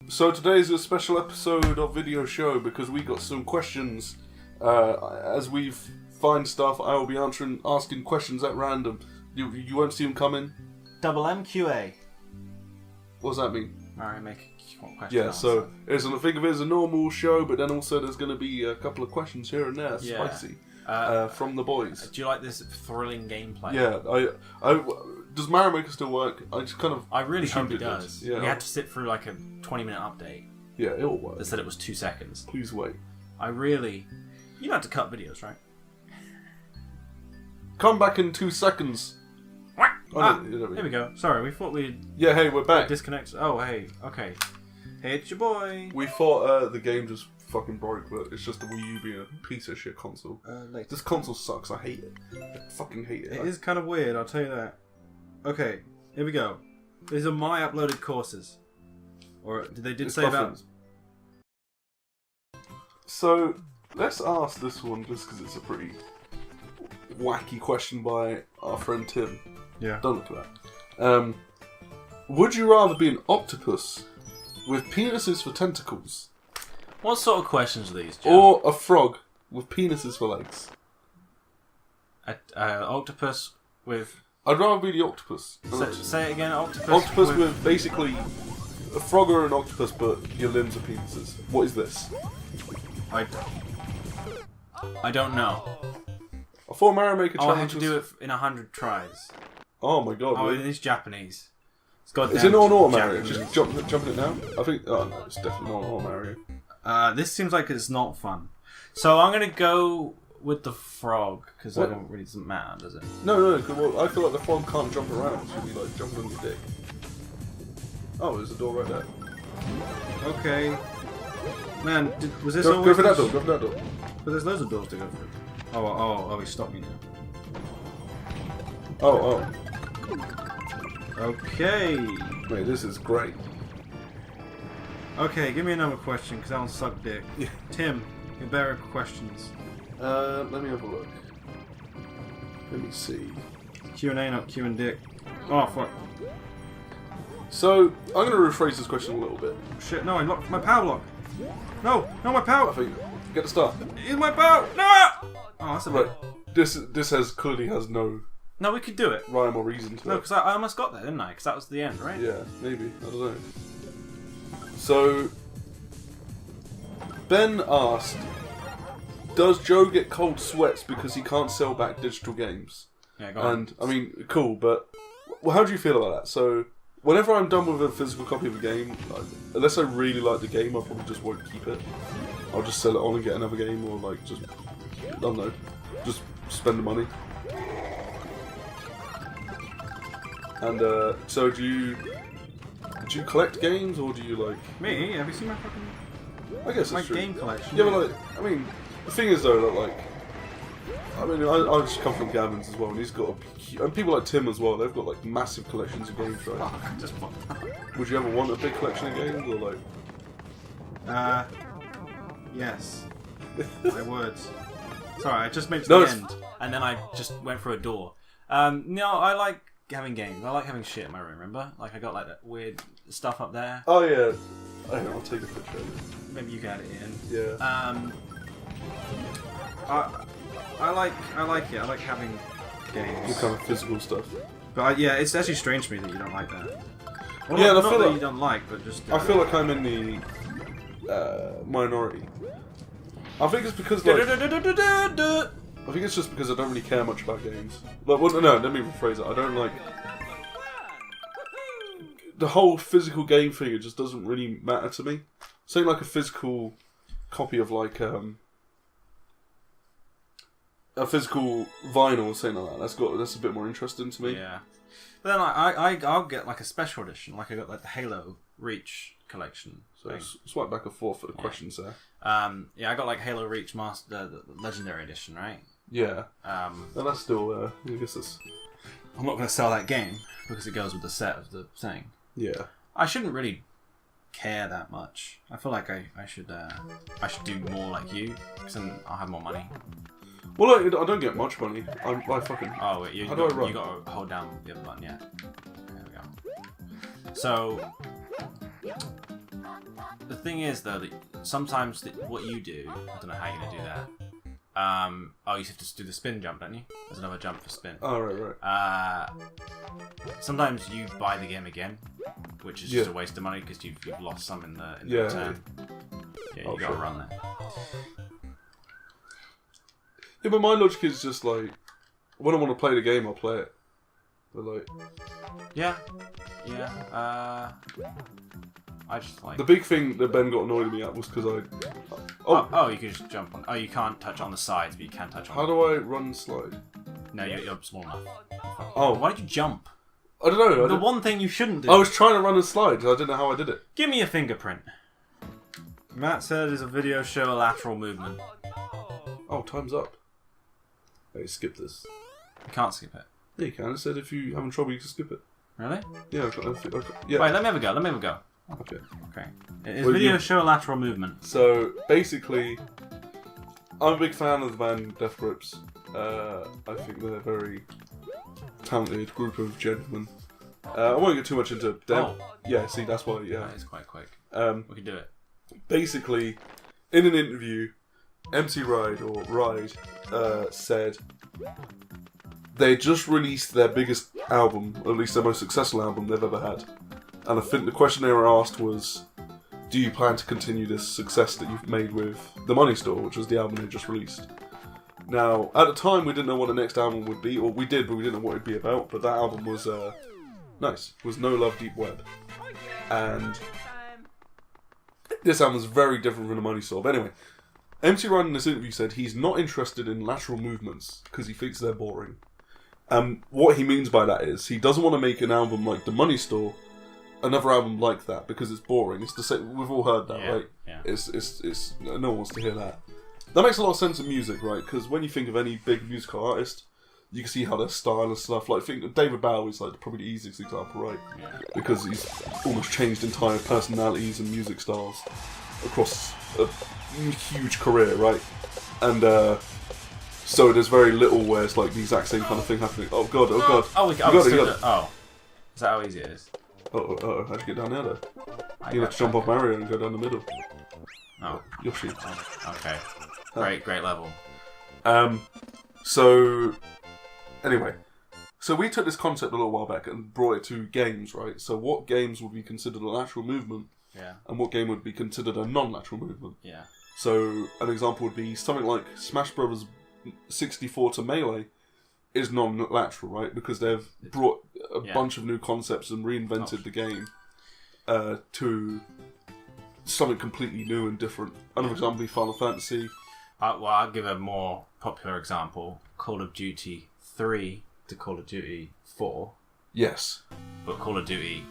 So today is a special episode of Video Show because we got some questions. As we find stuff, I will be asking questions at random. You won't see them coming? Double MQA. What does that mean? Alright, make a question. Yeah, so think of it as a normal show, but then also there's going to be a couple of questions here and there, spicy, from the boys. Do you like this thrilling gameplay? Yeah, does Mario Maker still work? I really hope it does. Yeah. We had to sit through like a 20-minute update. Yeah, it'll work. They said it was 2 seconds. Please wait. You know how to cut videos, right? Come back in 2 seconds. Here we go. Sorry, we thought we'd... Yeah, hey, we're back. Disconnect. Oh, hey. Okay. Hey, it's your boy. We thought the game just fucking broke, but it's just the Wii U being a piece of shit console. This console sucks. I hate it. I fucking hate it. It is kind of weird, I'll tell you that. Okay, here we go. These are my uploaded courses. Or they did say about... So, let's ask this one just because it's a pretty wacky question by our friend Tim. Yeah. Don't look at that. Would you rather be an octopus with penises for tentacles? What sort of questions are these, Joe? Or a frog with penises for legs? An octopus with... I'd rather be the octopus. Say it again, octopus. Octopus with basically a frog or an octopus, but your limbs are penises. What is this? I don't know. I thought Mario Maker I'll have challenge to do it in 100 tries. Oh my god! Oh, it is Japanese. It's goddamn. Is it not Auto Mario? Japanese. Just jumping it now. I think. Oh no, it's definitely not Auto Mario. This seems like it's not fun. So I'm gonna go with the frog because I don't really doesn't matter, does it? No. Well, I feel like the frog can't jump around. Should be like jumping on your dick. Oh, there's a door right there. Okay. Man, was this Go always... for that door. Go for that door. But there's loads of doors to go through. Oh, he stopped me now. Oh. Okay. Wait, this is great. Okay, give me another question because that one sucked dick. Yeah. Tim, your better questions. Let me have a look. Let me see. Q&A, not Q and dick. Oh, fuck. So, I'm going to rephrase this question a little bit. Shit, no, I locked my power lock. No, my power. I think, get the start. It's my power. No! Oh, that's a bit... Right. This clearly has no... No, we could do it. Rhyme or reason to No, it. because I almost got there, didn't I? Because that was the end, right? Yeah, maybe. I don't know. So, Ben asked, does Joe get cold sweats because he can't sell back digital games? Yeah, go on. And, I mean, cool, but how do you feel about that? So, whenever I'm done with a physical copy of a game, unless I really like the game, I probably just won't keep it. I'll just sell it on and get another game, or like, just, I don't know, just spend the money. And, so do you collect games, or do you, like... Me? Have you seen my fucking... I guess my that's true. game collection? Yeah, but, like, I mean, the thing is, though, that, like... I mean, I just come from Gavin's as well, and he's got and people like Tim as well, they've got, like, massive collections of games, right? Fuck, just fuck. Would you ever want a big collection of games, or, like... Yes. I would. Sorry, I just made it to the end, and then I just went through a door. No, I like having games. I like having shit in my room, remember? Like, I got, like, that weird stuff up there. Oh, yeah. I'll take a picture of it. Maybe you can add it in. Yeah. I like it. I like having games. The kind of physical stuff. But yeah, it's actually strange to me that you don't like that. Well, yeah, not I feel that like you don't like, but just... I feel like I'm in the minority. I think it's because, like... I think it's just because I don't really care much about games. Like, well, no, let me rephrase it. I don't like... The whole physical game thing, it just doesn't really matter to me. Say like a physical copy of like a physical vinyl or something like that. That's a bit more interesting to me. Yeah. But then I'll get like a special edition. Like I got like the Halo Reach collection. So swipe back and forth for the questions there. Yeah, I got like Halo Reach Master, the Legendary Edition, right? Yeah. And that's still, I guess it's... I'm not going to sell that game because it goes with the set of the thing. Yeah. I shouldn't really care that much. I feel like I should do more like you because then I'll have more money. Well, I don't get much money. I fucking... Oh, wait, you got to hold down the other button, yeah. There we go. So, the thing is though that sometimes what you do, I don't know how you're gonna do that. You have to just do the spin jump, don't you? There's another jump for spin. Oh, right. Sometimes you buy the game again, which is just a waste of money because you've lost some in the return. Yeah, you gotta run that. Yeah, but my logic is just like, when I want to play the game, I'll play it. But like, yeah. I just like the big thing that Ben got annoyed at me at was because you can just jump on. Oh, you can't touch on the sides, but you can touch on. How do I run and slide? No, you're small enough. Oh, why did you jump? I don't know. The one thing you shouldn't do. I was trying to run and slide. I didn't know how I did it. Give me a fingerprint. Matt said there's a video show a lateral movement. Oh, time's up. Hey, skip this. You can't skip it. Yeah, you can. It said if you're having trouble, you can skip it. Really? Yeah, yeah. Wait, let me have a go. Okay. Is video show a lateral movement? So, basically, I'm a big fan of the band Death Grips. I think they're a very talented group of gentlemen. I won't get too much into them. Oh. Yeah, see, that's why, yeah. That is quite quick. We can do it. Basically, in an interview, MC Ride said they just released their biggest album, or at least their most successful album they've ever had. And I think the question they were asked was, do you plan to continue this success that you've made with The Money Store, which was the album they just released? Now, at the time, we didn't know what the next album would be, or we did, but we didn't know what it'd be about. But that album was nice. It was No Love Deep Web. And this album was very different from The Money Store. But anyway, MC Ryan in this interview said he's not interested in lateral movements because he thinks they're boring. What he means by that is he doesn't want to make an album like The Money Store, another album like that, because it's boring. It's the same. We've all heard that, right? Yeah. It's no one wants to hear that. That makes a lot of sense in music, right? Because when you think of any big musical artist, you can see how their style and stuff. Like, think David Bowie is like probably the easiest example, right? Yeah. Because he's almost changed entire personalities and music styles across a huge career, right? And so there's very little where it's like the exact same kind of thing happening. Oh god! Oh, you got it. Oh, is that how easy it is? Oh, how'd you get down there though? You have to jump off Mario and go down the middle. Oh, Yoshi. Oh, okay. Great level. So anyway, so we took this concept a little while back and brought it to games, right? So what games would be considered a lateral movement? Yeah. And what game would be considered a non-lateral movement? Yeah. So an example would be something like Smash Brothers 64 to Melee is non-lateral, right? Because they've brought a bunch of new concepts and reinvented the game to something completely new and different. Another example would be Final Fantasy. I'll give a more popular example. Call of Duty 3 to Call of Duty 4. Yes. But Call of Duty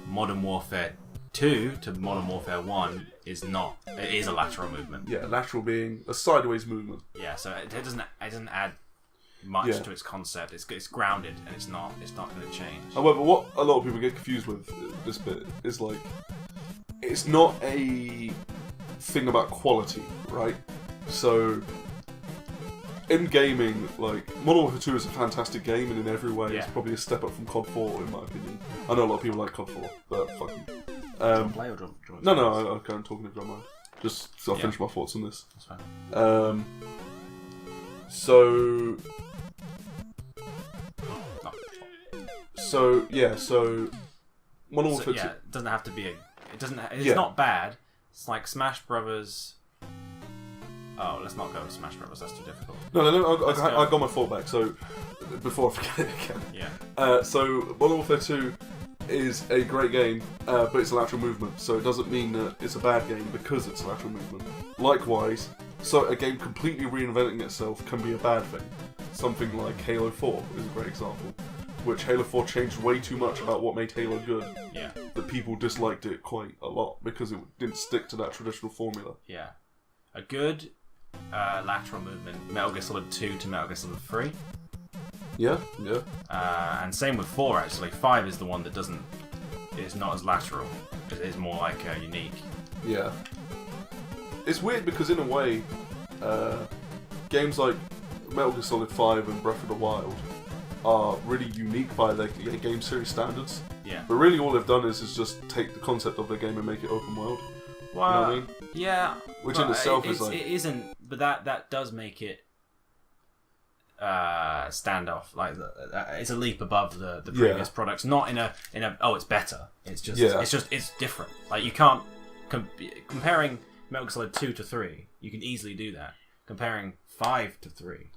Modern Warfare 2 to Modern Warfare 1 is not. It is a lateral movement. Yeah, lateral being a sideways movement. Yeah, so it doesn't add much to its concept. It's grounded and it's not going to change. However, what a lot of people get confused with this bit is like, it's not a thing about quality, right? So in gaming, like, Modern Warfare 2 is a fantastic game, and in every way it's probably a step up from COD 4 in my opinion. I know a lot of people like COD 4, but fuck them. Do you want to play or do you want No, okay, I'm talking if you don't mind. Just so I'll finish my thoughts on this. That's fine. So Modern Warfare 2. Yeah, it doesn't have to be it's not bad. It's like Smash Brothers. Oh, let's not go with Smash Brothers. That's too difficult. No, I got my thought back. So before I forget it again. Yeah. So Modern Warfare 2 is a great game, but it's a lateral movement. So it doesn't mean that it's a bad game because it's a lateral movement. Likewise, so a game completely reinventing itself can be a bad thing. Something like Halo 4 is a great example, which Halo 4 changed way too much about what made Halo good. Yeah. That people disliked it quite a lot because it didn't stick to that traditional formula. Yeah. A good lateral movement, Metal Gear Solid 2 to Metal Gear Solid 3. Yeah. And same with 4 actually. 5 is the one that is not as lateral. It is more like unique. Yeah. It's weird because in a way, games like Metal Gear Solid 5 and Breath of the Wild are really unique by their game series standards. Yeah. But really all they've done is just take the concept of their game and make it open world. Well, You know what I mean? Yeah. Which in itself is like... It isn't, but that does make it standoff. Like it's a leap above the previous products. Not in a oh, it's better. It's just it's different. Like you can't comparing Metal Gear Solid 2 to 3. You can easily do that. Comparing 5 to 3.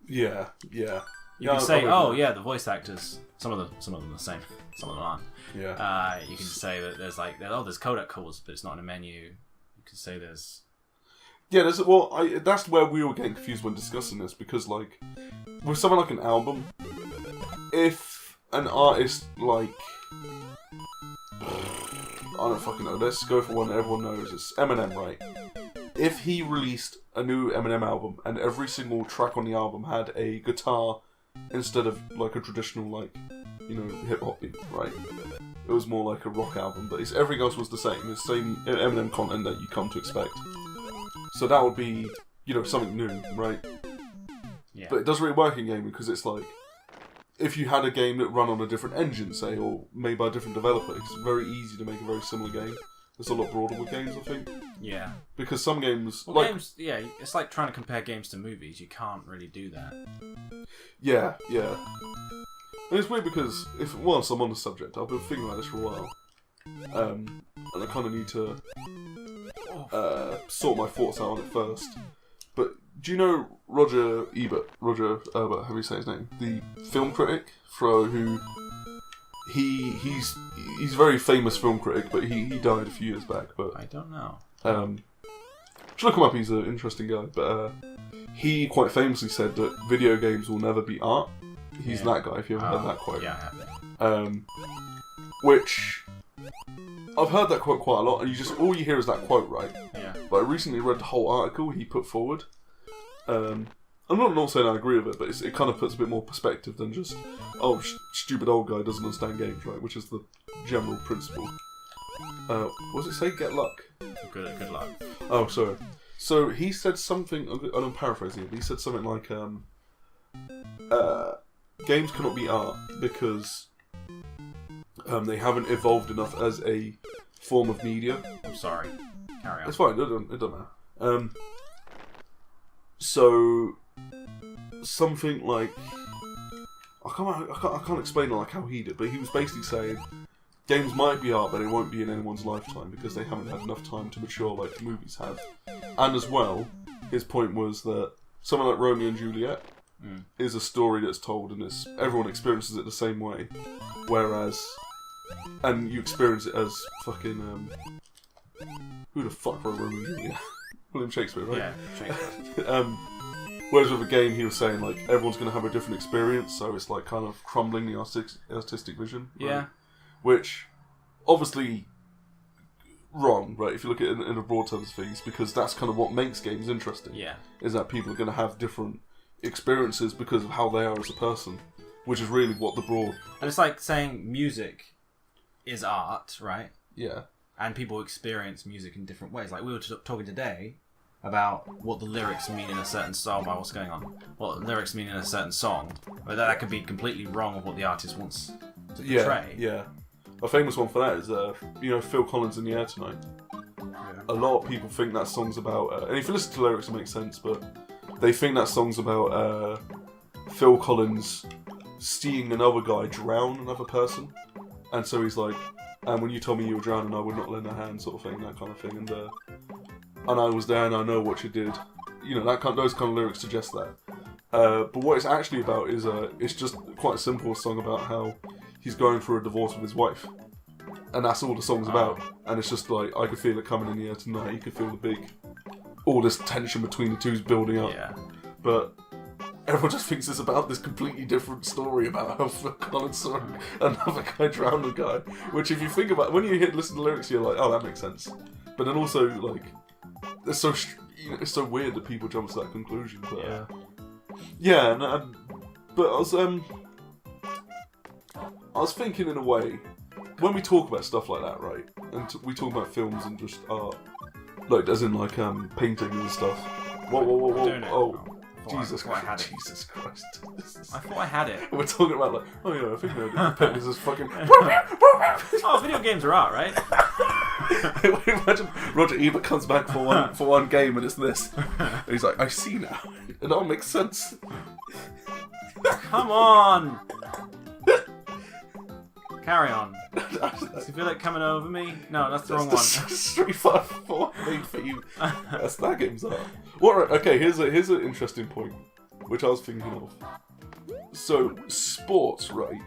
Yeah. You can say, the voice actors. Some of them are the same. Some of them aren't. Yeah. You can say that there's there's codec calls, but it's not in a menu. You can say there's. Yeah, that's where we were getting confused when discussing this, because like with something like an album, if an artist like I don't fucking know, let's go for one that everyone knows, it's Eminem, right? If he released a new Eminem album and every single track on the album had a guitar instead of like a traditional like, you know, hip hop beat, right? It was more like a rock album, but everything else was the same. It's the same Eminem content that you come to expect. So that would be, you know, something new, right? Yeah. But it doesn't really work in gaming because it's like, if you had a game that run on a different engine, say, or made by a different developer, it's very easy to make a very similar game. It's a lot broader with games, I think. Yeah. Because some games... Well, games, it's like trying to compare games to movies. You can't really do that. Yeah. And it's weird because, once I'm on the subject, I've been thinking about this for a while. And I kind of need to sort my thoughts out on it first. But do you know Roger Ebert, how do you say his name? The film critic who he's a very famous film critic, but he died a few years back. But I don't know. Should look him up. He's an interesting guy. But he quite famously said that video games will never be art. He's that guy. If you ever heard that quote, yeah, I have. Which I've heard that quote quite a lot, and all you hear is that quote, right? Yeah. But I recently read the whole article he put forward. I'm not saying I agree with it, but it kind of puts a bit more perspective than just, stupid old guy doesn't understand games, right? Which is the general principle. What does it say? Get luck. Good luck. Oh, sorry. So he said something, I'm paraphrasing it, but he said something like, games cannot be art because they haven't evolved enough as a form of media. I'm sorry. Carry on. It's fine, it doesn't matter. So something like I can't explain like how he did, but he was basically saying games might be art, but it won't be in anyone's lifetime because they haven't had enough time to mature like movies have. And as well, his point was that something like Romeo and Juliet is a story that's told, and everyone experiences it the same way. Whereas, and you experience it as fucking who the fuck wrote Romeo and Juliet? William Shakespeare, right? Yeah, Shakespeare. Whereas with a game, he was saying like everyone's going to have a different experience, so it's like kind of crumbling the artistic vision. Right? Yeah. Which, obviously, wrong, right? If you look at it in a broad terms of things, because that's kind of what makes games interesting. Yeah. Is that people are going to have different experiences because of how they are as a person, which is really what the broad. And it's like saying music is art, right? Yeah. And people experience music in different ways. Like we were talking today about what the lyrics mean in a certain song. What's going on? What the lyrics mean in a certain song, but that could be completely wrong with what the artist wants to portray. Yeah. A famous one for that is, Phil Collins in the Air Tonight. Yeah. A lot of people think that song's about, and if you listen to the lyrics, it makes sense, but they think that song's about Phil Collins seeing another guy drown another person, and so he's like, and when you told me you were drowning, I would not lend a hand, sort of thing, that kind of thing, and I was there and I know what you did. You know, those kind of lyrics suggest that. But what it's actually about is it's just quite a simple song about how he's going through a divorce with his wife. And that's all the song's about. And it's just like, I could feel it coming in the air tonight. You could feel all this tension between the two's building up. Yeah. But everyone just thinks it's about this completely different story about how Phil Collins saw another guy drown a guy. Which if you think about, when you listen to the lyrics, you're like, oh, that makes sense. But then also, like, it's so weird that people jump to that conclusion. But, but I was thinking in a way, when we talk about stuff like that, right, and we talk about films and just art, like as in like paintings and stuff. Whoa! Jesus Christ! Jesus Christ! I thought I had it. We're talking about like, I think the pen is just fucking. Oh, video games are art, right? Imagine Roger Ebert comes back for one game and it's this. And he's like, I see now. It all makes sense. Come on! Carry on. Do you feel like coming over me? No, that's the wrong one. Street Fighter 4 made for you. That's that game's art. Okay, here's an interesting point, which I was thinking of. So, sports, right,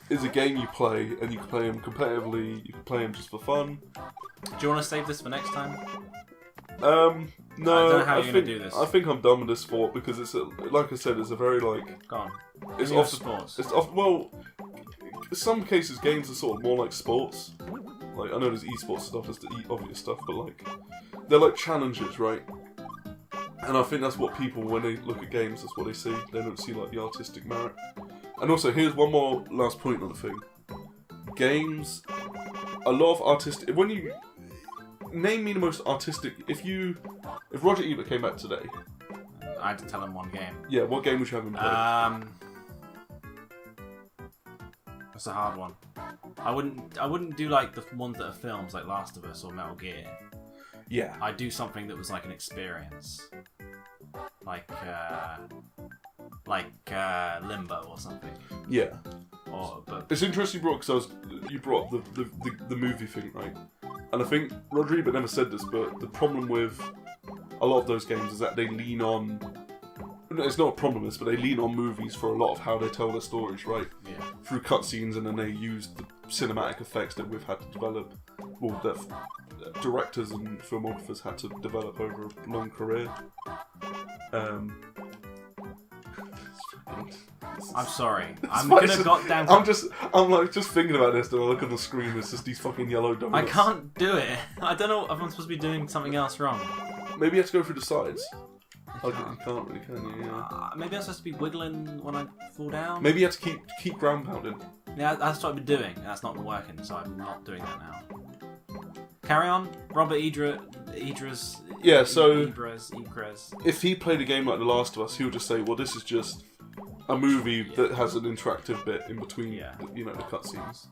is a game you play, and you can play them competitively, you can play them just for fun. Do you want to save this for next time? No, I don't know how you're going to do this. I think I'm done with this sport because it's like I said, it's a very like. Go on. It's off sports. sports. It's off. Well, in some cases, games are sort of more like sports. Like I know there's esports stuff, there's the obvious stuff, but like they're like challenges, right? And I think that's what people, when they look at games, that's what they see. They don't see like the artistic merit. And also, here's one more last point on the thing. Games, a lot of artistic. When you name me the most artistic, if Roger Ebert came back today, I had to tell him one game. Yeah, what game would you have him play? That's a hard one. I wouldn't do like the ones that are films, like Last of Us or Metal Gear. Yeah. I'd do something that was like an experience, like Limbo or something. Yeah. But it's interesting you brought the movie thing, right? And I think Roger Ebert never said this, but the problem with a lot of those games is that they lean on. It's not a problem, but they lean on movies for a lot of how they tell their stories, right? Yeah. Through cutscenes, and then they use the cinematic effects that we've had to develop, well, that directors and filmographers had to develop over a long career. I'm sorry. I'm gonna goddamn. I'm just thinking about this. And I look at the screen. There's just these fucking yellow donuts. I can't do it. I don't know if I'm supposed to be doing something else wrong. Maybe you have to go through the sides. You can't really, can you? Yeah. Maybe I'm supposed to be wiggling when I fall down. Maybe you have to keep ground pounding. Yeah, that's what I've been doing. That's not been working, so I'm not doing that now. Carry on, Robert Idris. Yeah, so Idris. If he played a game like The Last of Us, he would just say, "Well, this is just a movie that has an interactive bit in between, the cutscenes,"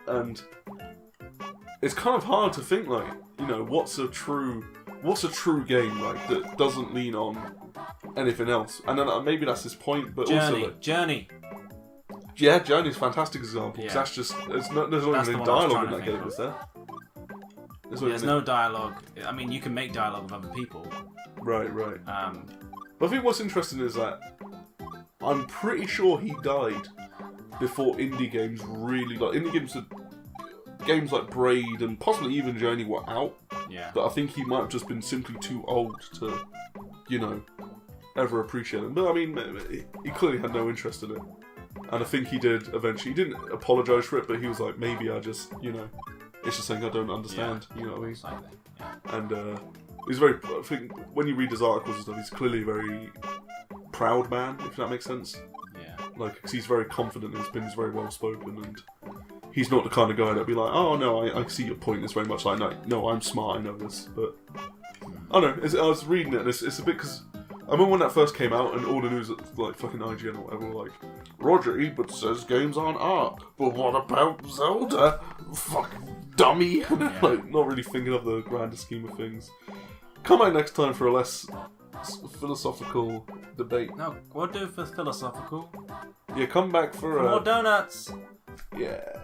and it's kind of hard to think like, what's a true game like that doesn't lean on anything else, and then maybe that's his point, but Journey. Yeah, Journey's a fantastic example because that's just there's not even any dialogue in that game, is there? There's no dialogue. I mean, you can make dialogue with other people. Right. But I think what's interesting is that I'm pretty sure he died before indie games really games like Braid and possibly even Journey were out. Yeah. But I think he might have just been simply too old to, ever appreciate them. But I mean, he clearly had no interest in it. And I think he did eventually. He didn't apologise for it, but he was like, maybe I just, it's just something I don't understand. You know what I mean? Yeah. And he's very. I think when you read his articles and stuff, he's clearly a very proud man, if that makes sense. Yeah. Like, because he's very confident and he's very well spoken, and he's not the kind of guy that'd be like, oh no, I see your point. It's very much like, no, I'm smart, I know this. But I don't know. I was reading it, and it's a bit because I remember when that first came out, and all the news, like fucking IGN or whatever, were like, Roger Ebert says games aren't art, but what about Zelda? Fucking dummy. Like, not really thinking of the grander scheme of things. Come back next time for a less philosophical debate. No, we'll do for philosophical. Yeah, come back for more donuts. Yeah.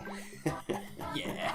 Yeah.